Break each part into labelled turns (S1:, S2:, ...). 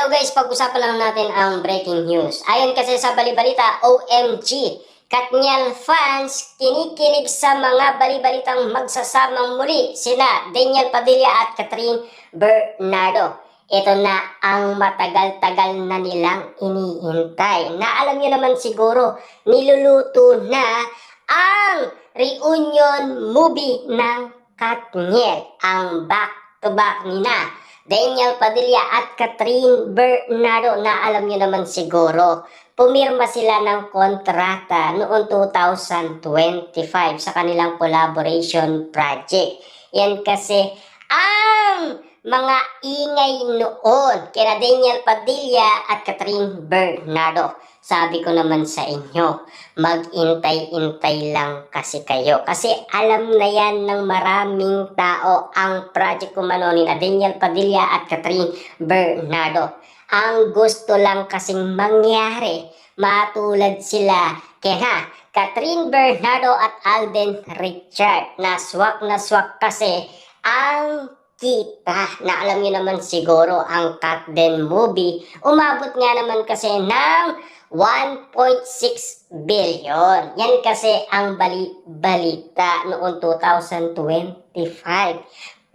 S1: Hello guys, pag-usapan lang natin ang breaking news. Ayon kasi sa balibalita, OMG, Katniel fans kinikilig sa mga balibalitang magsasamang muli sina Daniel Padilla at Catherine Bernardo. Ito na ang matagal-tagal na nilang iniintay. Na alam niyo naman siguro, niluluto na ang reunion movie ng Katniel, ang back-to-back nina Daniel Padilla at Catherine Bernardo. Na alam niyo naman siguro, pumirma sila ng kontrata noong 2025 sa kanilang collaboration project. Yan kasi ang mga ingay noon kina Daniel Padilla at Catherine Bernardo. Sabi ko naman sa inyo, mag-intay-intay lang kasi kayo. Kasi alam na yan ng maraming tao ang project kumano ni Daniel Padilla at Catherine Bernardo. Ang gusto lang kasing mangyari, matulad sila kina Catherine Bernardo at Alden Richard. Na swak kasi ang kita. Na alam niyo naman siguro ang Cut Den movie, umabot nga naman kasi ng 1.6 billion. Yan kasi ang balita noong 2025.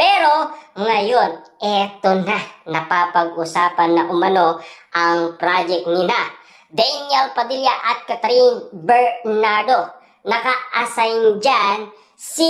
S1: Pero ngayon, eto na, napapag-usapan na umano ang project nina Daniel Padilla at Catherine Bernardo. Naka-assign dyan si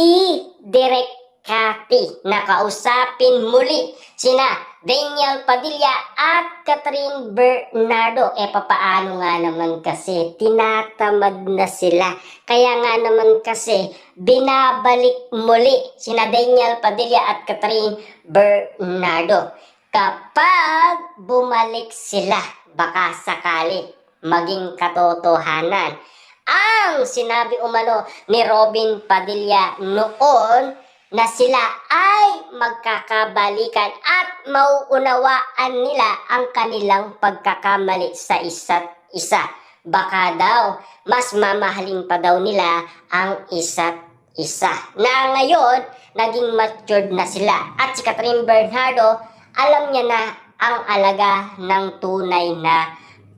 S1: Direk Cathy. Nakausapin muli sina Daniel Padilla at Catherine Bernardo. Papaano nga naman kasi, tinatamad na sila. Kaya nga naman kasi, binabalik muli sina Daniel Padilla at Catherine Bernardo. Kapag bumalik sila, baka sakali maging katotohanan ang sinabi umano ni Robin Padilla noon na sila ay magkakabalikan at mauunawaan nila ang kanilang pagkakamali sa isa't isa. Baka daw, mas mamahalin pa daw nila ang isa't isa. Na ngayon, naging matured na sila. At si Catherine Bernardo, alam niya na ang alaga ng tunay na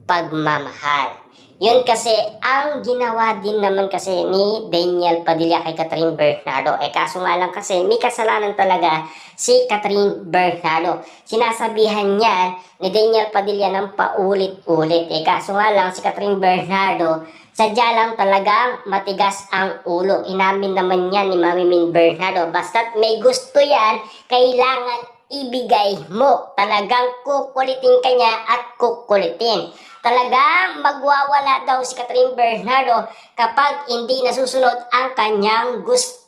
S1: pagmamahal. Yun kasi ang ginawa din naman kasi ni Daniel Padilla kay Catherine Bernardo. Kaso nga lang kasi may kasalanan talaga si Catherine Bernardo. Sinasabihan niya ni Daniel Padilla ng paulit-ulit. Kaso nga lang si Catherine Bernardo, sadya lang talagang matigas ang ulo. Inamin naman yan ni Mami Min Bernardo. Basta't may gusto yan, kailangan ibigay mo. Talagang kukulitin kanya at kukulitin. Talagang magwawala daw si Catherine Bernardo kapag hindi nasusunod ang kanyang gusto.